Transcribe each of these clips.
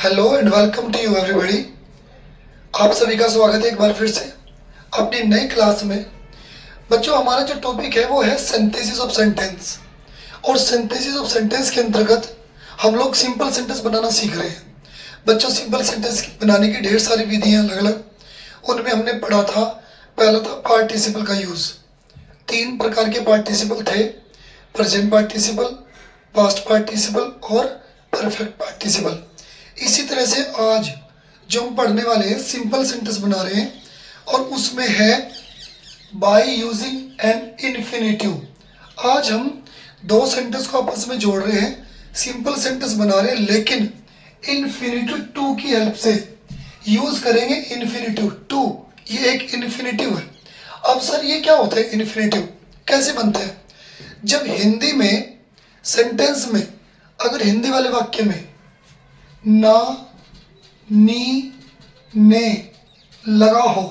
Hello and welcome to you everybody. आप सभी का स्वागत है एक बार फिर से अपनी नई क्लास में। बच्चों, हमारा जो टॉपिक है वो है सिंथेसिस ऑफ सेंटेंस। और सिंथेसिस ऑफ सेंटेंस के अंतर्गत हम लोग सिंपल सेंटेंस बनाना सीख रहे हैं। बच्चों, सिंपल सेंटेंस बनाने की ढेर सारी विधियां अलग अलग, उनमें हमने पढ़ा था। पहला था पार्टिसिपल का यूज़। 3 प्रकार के पार्टिसिपल थे: प्रेजेंट पार्टिसिपल, पास्ट पार्टिसिपल और परफेक्ट पार्टिसिपल। इसी तरह से आज जो हम पढ़ने वाले हैं सिंपल सेंटेंस बना रहे हैं और उसमें है बाय यूजिंग एन इन्फिनेटिव। आज हम 2 सेंटेंस को आपस में जोड़ रहे हैं, सिंपल सेंटेंस बना रहे हैं, लेकिन इन्फिनेटिव टू की हेल्प से यूज करेंगे। इन्फिनेटिव टू, ये एक इन्फिनेटिव है। अब सर ये क्या होता है, इन्फिनेटिव कैसे बनता है? जब हिंदी में सेंटेंस में अगर हिंदी वाले वाक्य में ना, नी, ने लगा हो,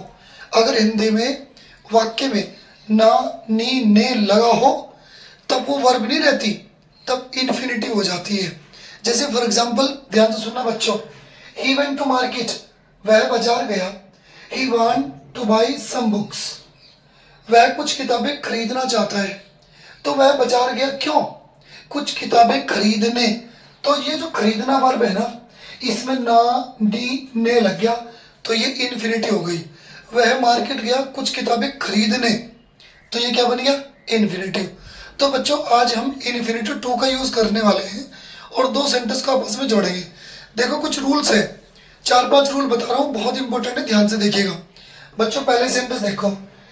अगर हिंदी में वाक्य में ना, नी, ने लगा हो, तब वो वर्ब नहीं रहती, तब इन्फिनिटिव हो जाती है। जैसे फॉर एग्जाम्पल, ध्यान से सुनना बच्चों, ही वेंट टू मार्केट, वह बाजार गया। He want to buy some books, वह कुछ किताबें खरीदना चाहता है। तो वह बाजार गया क्यों? कुछ किताबें खरीदने। तो ये जो खरीदना वर्ब है ना, इसमें ना, डी, ने लग गया, तो ये इन्फिनिटिव हो गई। वह मार्केट गया कुछ किताबें खरीदने, तो ये क्या बन गया, इन्फिनिटिव। तो बच्चों, आज हम इन्फिनिटिव टू का यूज करने वाले हैं और 2 सेंटेंस को आपस में जोड़ेंगे। देखो कुछ रूल्स है, 4-5 रूल बता रहा हूँ, बहुत इंपॉर्टेंट है, ध्यान से देखिएगा। बच्चों, पहले सेंटेंस देखो,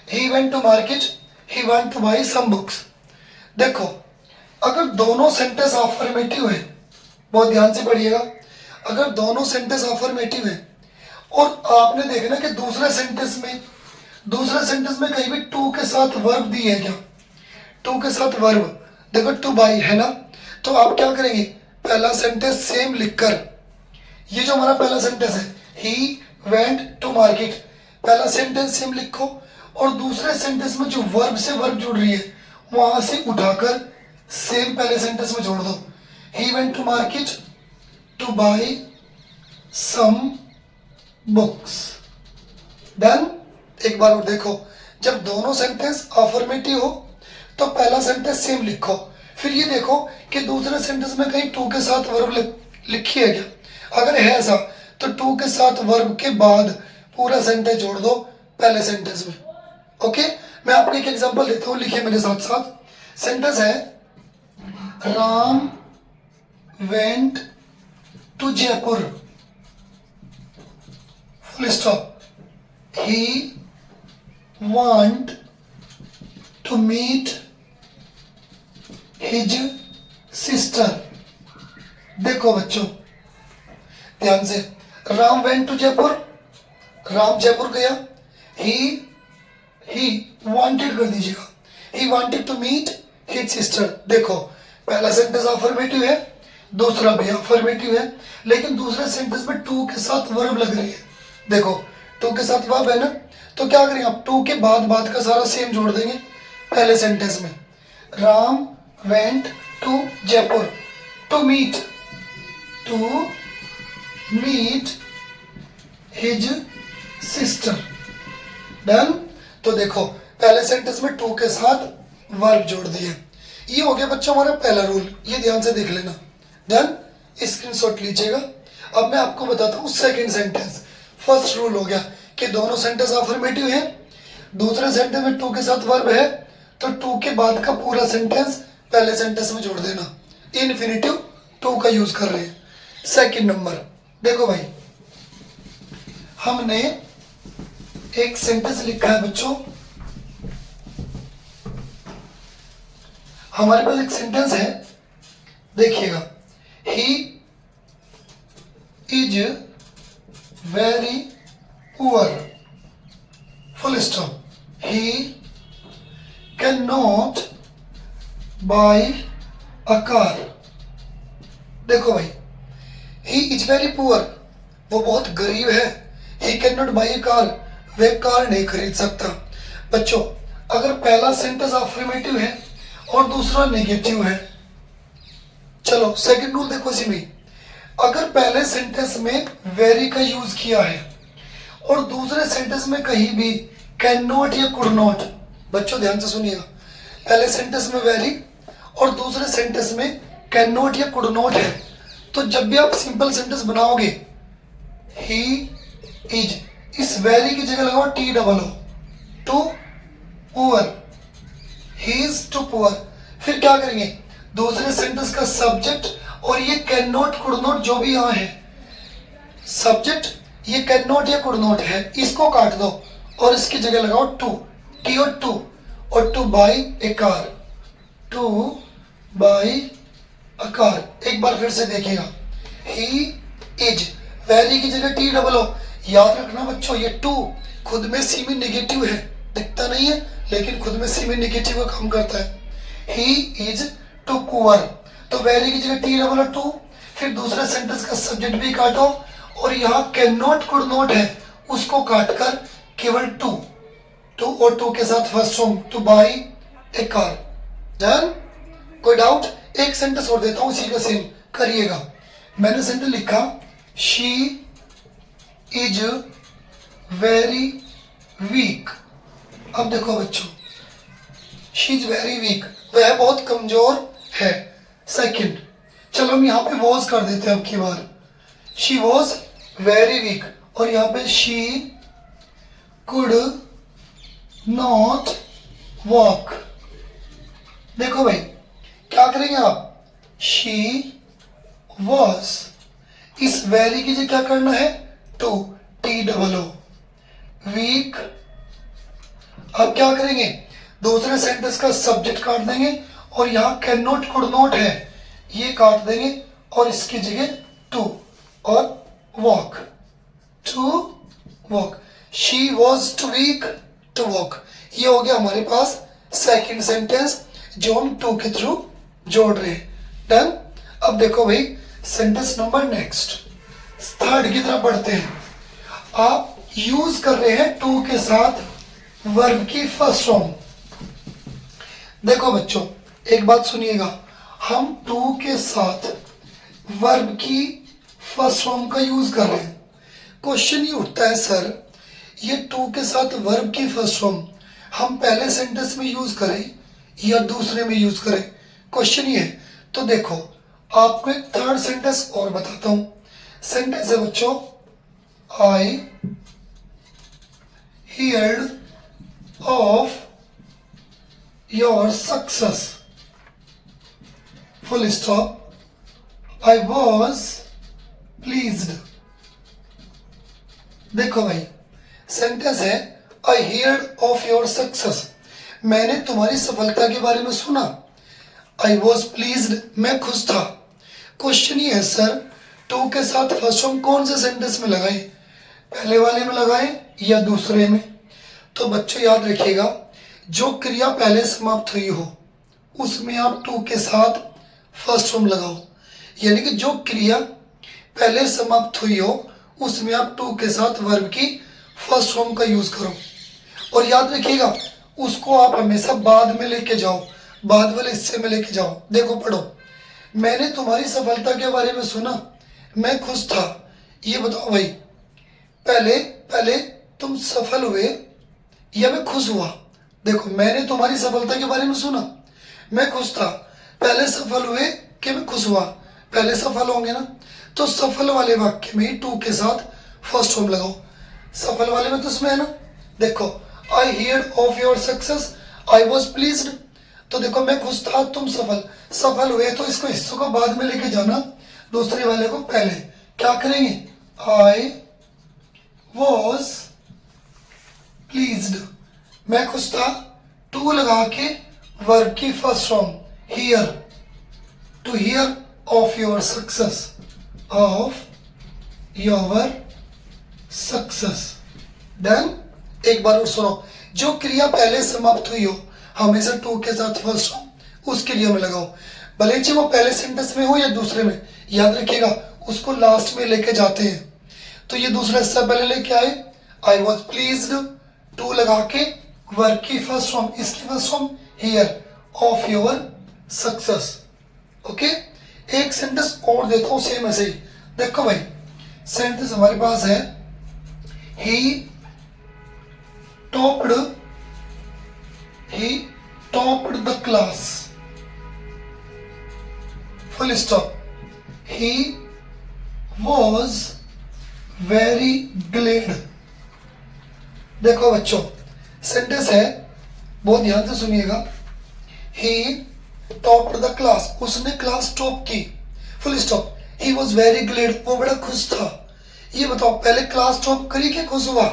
he went to market, he want to buy some books. देखो, अगर दोनों सेंटेंस अफर्मेटिव है, बहुत ध्यान से पढ़िएगा, अगर दोनों सेंटेंस अफर्मेटिव है और आपने देखना कि दूसरे सेंटेंस में कहीं भी टू के साथ वर्ब दी है क्या, टू के साथ वर्ब, देखो टू बाई है ना, तो आप क्या करेंगे, पहला सेंटेंस सेम लिखकर, ये जो हमारा पहला सेंटेंस है, ही वेंट टू मार्केट, पहला सेंटेंस सेम लिखो और दूसरे सेंटेंस में जो वर्ब से वर्ब जुड़ रही है वहां से उठाकर सेम पहले सेंटेंस में जोड़ दो। He went to market to buy some books. Done. एक बार और देखो, जब दोनों सेंटेंस अफर्मेटिव हो तो पहला सेंटेंस सेम लिखो, फिर ये देखो कि दूसरे सेंटेंस में कहीं टू के साथ वर्ब लिखी है क्या, अगर है ऐसा तो टू के साथ वर्ब के बाद पूरा सेंटेंस जोड़ दो पहले सेंटेंस में। ओके, मैं आपको एक एग्जांपल देता हूँ, लिखिए मेरे साथ साथ। सेंटेंस है, Ram went to Jaipur, full stop, he want to meet his sister. देखो बच्चों ध्यान से, राम वेंट टू जयपुर, राम जयपुर गया। ही वांटेड कर दीजिएगा, he wanted to meet his sister. देखो पहला सेंटेंस अफर्मेटिव है, दूसरा भी अफर्मेटिव है, लेकिन दूसरे सेंटेंस में टू के साथ वर्ब लग रही है। देखो टू के साथ वर्ब है ना, तो क्या करेंगे आप, टू के बाद का सारा सेम जोड़ देंगे पहले सेंटेंस में। Ram went to Jaipur, to meet his sister. Done. तो देखो पहले सेंटेंस में टू के साथ वर्ब जोड़ दिए। ये हो गया बच्चों हमारा पहला रूल, ये ध्यान से देख लेना। डन, स्क्रीनशॉट लीजिएगा। अब मैं आपको बताता हूँ सेकंड सेंटेंस। फर्स्ट रूल हो गया कि दोनों सेंटेंस अफर्मेटिव है, दूसरे सेंटेंस में टू के साथ वर्ब है, तो टू के बाद का पूरा सेंटेंस पहले सेंटेंस में जोड़ देना। इन्फिनेटिव टू का यूज कर रहे हैं। सेकंड नंबर देखो भाई, हमने एक सेंटेंस लिखा है बच्चों, हमारे पास एक सेंटेंस है, देखिएगा, he is very poor, full stop, he can not by a car. देखो भाई, ही इज वेरी पुअर, वो बहुत गरीब है। He can not by a car, वह कार नहीं खरीद सकता। बच्चों, अगर पहला सेंटेंस अफर्मेटिव है और दूसरा नेगेटिव है, चलो सेकंड रूल देखो इसी में, अगर पहले सेंटेंस में वेरी का यूज किया है और दूसरे सेंटेंस में कहीं भी कैन नॉट या कुड नॉट, बच्चों ध्यान से सुनिएगा, पहले सेंटेंस में वेरी और दूसरे सेंटेंस में कैन नॉट या कुड नॉट है, तो जब भी आप सिंपल सेंटेंस बनाओगे ही इज, इस वेरी की जगह लगाओ T double O, too poor, he is too poor. फिर क्या करेंगे, दूसरे सेंटेंस का सब्जेक्ट और ये कैन नॉट कुड नॉट जो भी यहाँ है, सब्जेक्ट ये कैन नॉट या कुड नॉट है, इसको काट दो और इसकी जगह लगाओ टू, टी और two by A car, two by a car. एक बार फिर से देखिएगा, ही इज, वेरी की जगह टी डबल ओ। याद रखना बच्चों, ये टू खुद में सी में नेगेटिव है, दिखता नहीं है लेकिन खुद में सी में नेगेटिव का काम करता है। ही इज टू पुअर, तो वेरी की जगह टी डबल ओ टू, फिर दूसरे सेंटेंस का सब्जेक्ट भी काटो और यहाँ कैन नॉट कुड नॉट है उसको काटकर केवल टू, टू और टू के साथ first form two by A car. Done? कोई डाउट? एक सेंटेंस और देता हूं इसी का सेम करिएगा। मैंने सेंटेंस लिखा शी इज वेरी वीक। अब देखो बच्चों, शी इज वेरी वीक, वह बहुत कमजोर है। सेकंड, चलो हम यहाँ पे वॉज कर देते हैं अब की बार, शी वॉज वेरी वीक और यहाँ पे शी कुड नॉट वॉक। देखो भाई क्या करेंगे आप, शी वॉज, इस वेरी की जगह क्या करना है, too, T double O, weak. अब क्या करेंगे, दूसरे सेंटेंस का सब्जेक्ट काट देंगे और यहाँ कैन नॉट कुड नॉट है ये काट देंगे और इसकी जगह टू और walk, to walk. She was too weak to walk. ये हो गया हमारे पास सेकंड सेंटेंस जो हम टू के थ्रू जोड़ रहे हैं। डन? अब देखो भाई सेंटेंस नंबर नेक्स्ट, थर्ड की तरफ बढ़ते हैं। आप यूज कर रहे हैं टू के साथ वर्ब की फर्स्ट फॉर्म। देखो बच्चों एक बात सुनिएगा, हम टू के साथ वर्ब की फर्स्ट फॉर्म का यूज कर रहे हैं। क्वेश्चन ये उठता है सर, ये टू के साथ वर्ब की फर्स्ट फॉर्म हम पहले सेंटेंस में यूज करें या दूसरे में यूज करें, क्वेश्चन ये है। तो देखो आपको एक थर्ड सेंटेंस और बताता हूं। सेंटेंस है बच्चों, आई heard of your success, full stop, I was pleased. देखो भाई सेंटेंस है आई हियर्ड ऑफ योर सक्सेस, मैंने तुम्हारी सफलता के बारे में सुना। आई वॉज प्लीज्ड, मैं खुश था। क्वेश्चन ये है सर, टू के साथ फर्स्ट फॉर्म कौन से सेंटेंस में लगाए, पहले वाले में लगाए या दूसरे में? तो बच्चों याद रखिएगा, जो क्रिया पहले समाप्त हुई हो उसमें आप टू के साथ फर्स्ट फॉर्म लगाओ, यानी कि जो क्रिया पहले समाप्त हुई हो उसमें आप टू के साथ वर्ब की फर्स्ट फॉर्म का यूज करो। और याद रखिएगा उसको आप हमेशा बाद में लेके जाओ, बाद वाले हिस्से में लेके जाओ। देखो पढ़ो, मैंने तुम्हारी सफलता के बारे में सुना, मैं खुश था। ये बताओ भाई, पहले तुम सफल हुए या मैं खुश हुआ? देखो मैंने तुम्हारी सफलता के बारे में सुना, मैं खुश था, पहले सफल हुए कि मैं खुश हुआ? पहले सफल होंगे ना, तो सफल वाले वाक्य में ही टू के साथ फर्स्ट फॉर्म लगाओ। सफल वाले में तो उसमें है ना, देखो आई heard of your success, I was pleased, तो देखो मैं खुश था, तुम सफल हुए, तो इसको हिस्सों को बाद में लेके जाना, दूसरे वाले को पहले। क्या करेंगे, आई वॉज प्लीज्ड, मैं खुश था, टू लगा के वर्ब की first form hear, to hear of your success, of your success. Done? एक बार और सुनो, जो क्रिया पहले समाप्त हुई हो हमेशा टू के साथ फर्स्ट फॉर्म उसके लिए में लगाओ, भले ही वो पहले सेंटेंस में हो या दूसरे में। याद रखिएगा उसको लास्ट में लेके जाते हैं। तो ये दूसरा हिस्सा पहले लेके आए, आई वॉज प्लीज्ड, टू लगा के वर्ब की फर्स्ट फॉर्म, इसकी first form here of your success. Okay, एक सेंटेंस और देता हूं सेम ऐसे ही, देखो भाई सेंटेंस हमारे पास है he topped the class, full stop. He was very glad. देखो बच्चों सेंटेंस है, बहुत ध्यान से सुनिएगा। ही टॉप्ड द क्लास, उसने क्लास टॉप की, full stop. He was very glad, वो बड़ा खुश था। ये बताओ पहले क्लास टॉप करी कि खुश हुआ?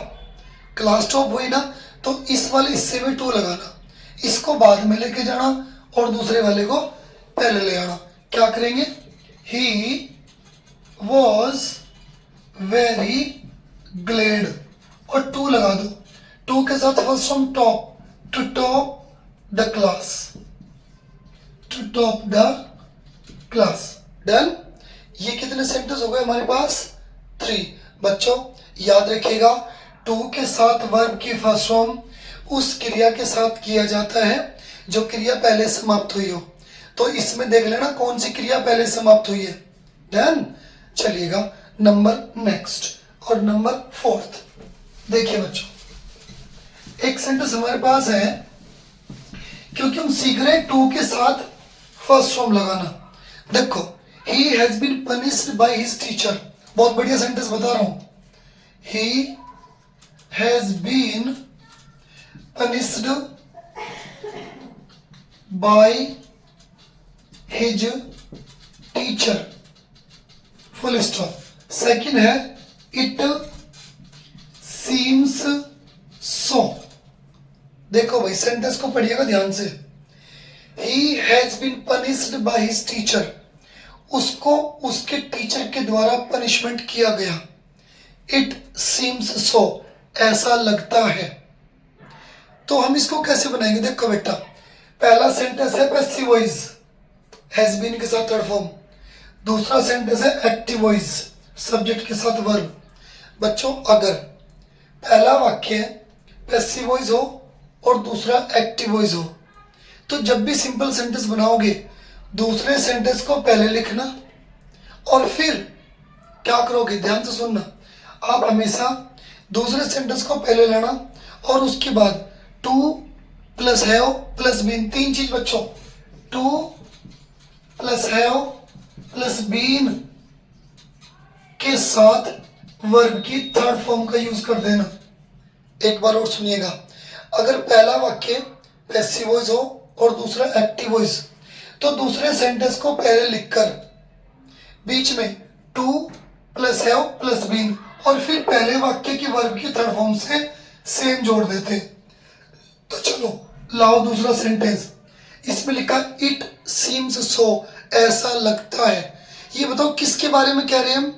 क्लास टॉप हुई ना, तो इस वाले हिस्से में टू लगाना, इसको बाद में लेके जाना और दूसरे वाले को पहले ले आना। क्या करेंगे? ही वॉज वेरी ग्लेड और टू लगा दो। टू के साथ first from top, to top the class, to top the class. Done. ये कितने सेंटेंस हो गए हमारे पास? 3। बच्चों याद रखिएगा टू के साथ वर्ब की फर्स्ट फॉर्म उस क्रिया के साथ किया जाता है जो क्रिया पहले समाप्त हुई हो। तो इसमें देख लेना कौन सी क्रिया पहले समाप्त हुई है। डन। चलिएगा नंबर नेक्स्ट और नंबर 4th। देखिए बच्चों एक सेंटेंस हमारे पास है, क्योंकि हम सीख रहे हैं टू के साथ फर्स्ट फॉर्म लगाना। देखो he has been punished by his teacher, बहुत बढ़िया सेंटेंस बता रहा हूं। He has been punished by his teacher, full stop. Second है इट सीम्स सो। देखो भाई सेंटेंस को पढ़िएगा ध्यान से। He has been punished by his teacher, उसको उसके टीचर के द्वारा पनिशमेंट किया गया। इट सीम्स सो, ऐसा लगता है। तो हम इसको कैसे बनाएंगे? देखो बेटा पहला सेंटेंस है पैसिव वॉइस, हैज बीन के साथ थर्ड फॉर्म। दूसरा सेंटेंस है एक्टिव वॉइस, सब्जेक्ट के साथ वर्ब। बच्चों अगर पहला वाक्य पैसिव वॉइस हो और दूसरा एक्टिव वॉइस हो, तो जब भी सिंपल सेंटेंस बनाओगे दूसरे सेंटेंस को पहले लिखना और फिर क्या करोगे? ध्यान से सुनना। आप हमेशा दूसरे सेंटेंस को पहले लेना और उसके बाद to plus have plus been, 3 चीज बच्चों, to plus have plus been के साथ वर्ब की थर्ड फॉर्म का यूज कर देना। एक बार और सुनिएगा, अगर पहला वाक्य पैसिव वॉइस हो और दूसरा एक्टिव वॉइस, तो दूसरे सेंटेंस को पहले लिखकर बीच में to plus have plus been और फिर पहले वाक्य की वर्ब की थर्ड फॉर्म से सेम जोड़ देते। तो चलो लाओ दूसरा सेंटेंस। इसमें लिखा इट सीम्स सो, ऐसा लगता है। ये बताओ किसके बारे में कह रहे हैं हम?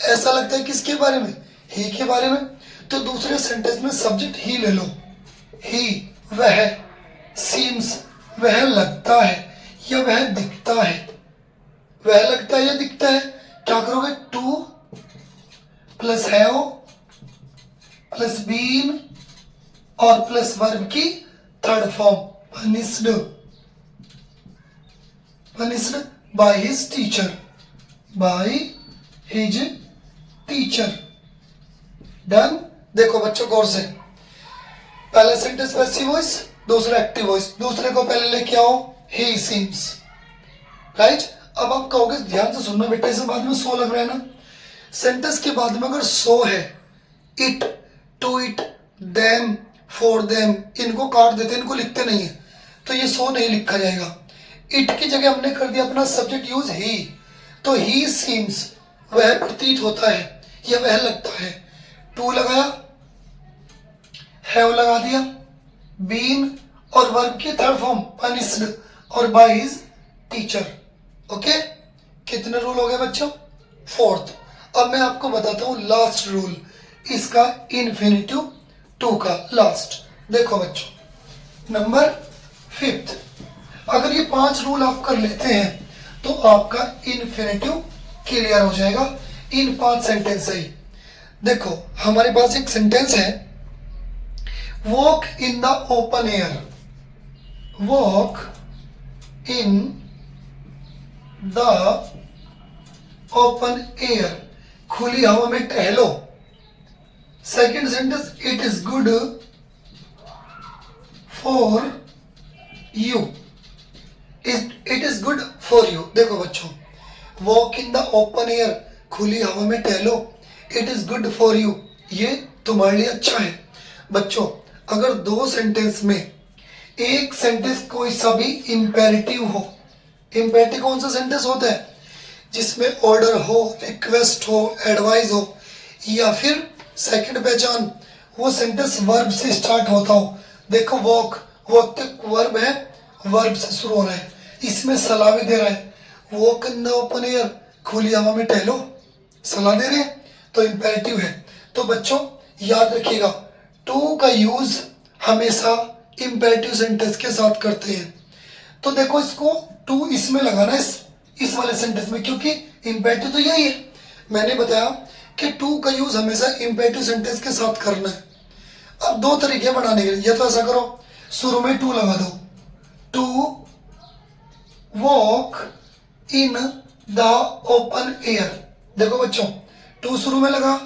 ऐसा लगता है किसके बारे में? ही के बारे में। तो दूसरे सेंटेंस में सब्जेक्ट ही ले लो। ही वह, सीम्स वह लगता है या वह दिखता है। वह लगता है या दिखता है, क्या करोगे? To plus have plus been और प्लस वर्ब की third form punished, punished by his teacher, by his teacher. Done. देखो बच्चों गौर से, पहला सेंटेंस पैसिव वॉइस, दूसरा एक्टिव वॉइस, दूसरे को पहले लेके आओ ही सीम्स, राइट। अब आप कहोगे ध्यान से सुनना बेटा, इसे बाद में सो लग रहा है ना। सेंटेंस के बाद में अगर सो है, it, to it, them, for them, इनको काट देते, इनको लिखते नहीं है, तो ये सो नहीं लिखा जाएगा। इट की जगह हमने कर दिया अपना सब्जेक्ट यूज ही, तो ही सीम्स वह प्रतीत होता है या वह लगता है। टू लगाया, हैव लगा दिया, बीन और वर्ब की थर्ड फॉर्म पनिश्ड और बाय हिज टीचर। ओके, कितने रूल हो गए बच्चों? 4th। अब मैं आपको बताता हूं लास्ट रूल, इसका इन्फिनिटिव टू का लास्ट। देखो बच्चों नंबर 5th, अगर ये 5 रूल आप कर लेते हैं तो आपका इन्फिनिटिव क्लियर हो जाएगा इन 5 सेंटेंस से ही। देखो हमारे पास एक सेंटेंस है, walk in the open air, walk in the open air. खुली हवा में टहलो। Second sentence, it is good for you. It is good for you. देखो बच्चों, walk in the open air, खुली हवा में टहलो, it is good for you, ये तुम्हारे लिए अच्छा है। बच्चों, अगर दो सेंटेंस में एक सेंटेंस कोई सा भी इंपेरेटिव हो, इंपेरेटिव कौन सा सेंटेंस होता है? जिसमें ऑर्डर हो, रिक्वेस्ट हो, एडवाइस हो, या फिर सेकंड पहचान, वो सेंटेंस वर्ब से स्टार्ट होता हो। देखो वॉक, वॉक तो वर्ब है, वर्ब से शुरू हो रहा है, इसमें सलाह भी दे रहा है। Walk in the open air, खुली हवा में टहलो, सलाह दे रहे हैं, तो इंपेरेटिव है। तो बच्चों याद रखिएगा, टू का यूज हमेशा इंपेरेटिव सेंटेंस के साथ करते हैं। तो देखो इसको टू इसमें लगाना, इस वाले सेंटेंस में, क्योंकि इंपेरेटिव तो यही है। मैंने बताया कि टू का यूज हमेशा इंपेरेटिव सेंटेंस के साथ करना है। अब दो तरीके बनाने के लिए, या तो ऐसा करो, शुरू में टू लगा दो, to walk in the open air. देखो बच्चों, टू शुरू में लगा,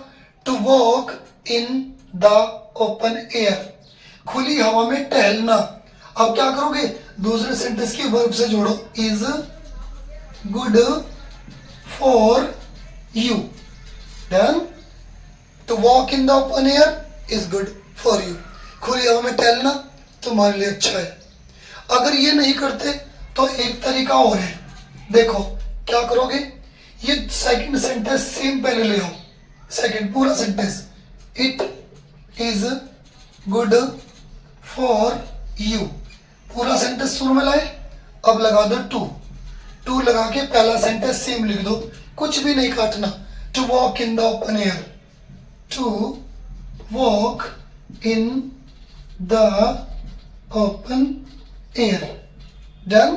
to walk in the open air, खुली हवा में टहलना। अब क्या करोगे? दूसरे सेंटेंस की वर्ब से जोड़ो, is good for you. Then to walk in the open air is good for you, खुली हवा में टहलना तुम्हारे लिए अच्छा है। अगर ये नहीं करते तो एक तरीका और है। देखो क्या करोगे, ये सेकंड सेंटेंस सेम पहले ले आओ, सेकंड पूरा sentence, it is good for you, पूरा सेंटेंस शुरू में लाए। अब लगा दो टू, टू लगा के पहला सेंटेंस सेम लिख दो, कुछ भी नहीं काटना। To walk in the open air, to walk in the open air. Done.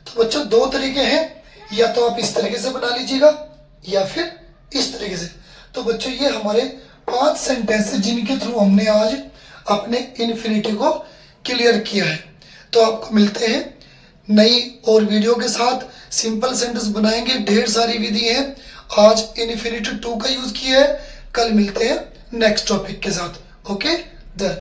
तो बच्चों दो तरीके हैं, या तो आप इस तरीके से बना लीजिएगा या फिर इस तरीके से। तो बच्चों ये हमारे 5 सेंटेंस हैं जिनके थ्रू हमने आज अपने इन्फिनिटिव को क्लियर किया है। तो आपको मिलते हैं नई और वीडियो के साथ। सिंपल सेंटेंस बनाएंगे, ढेर सारी विधि है। आज इन्फिनिटिव 2 का यूज किया है, कल मिलते हैं नेक्स्ट टॉपिक के साथ। ओके।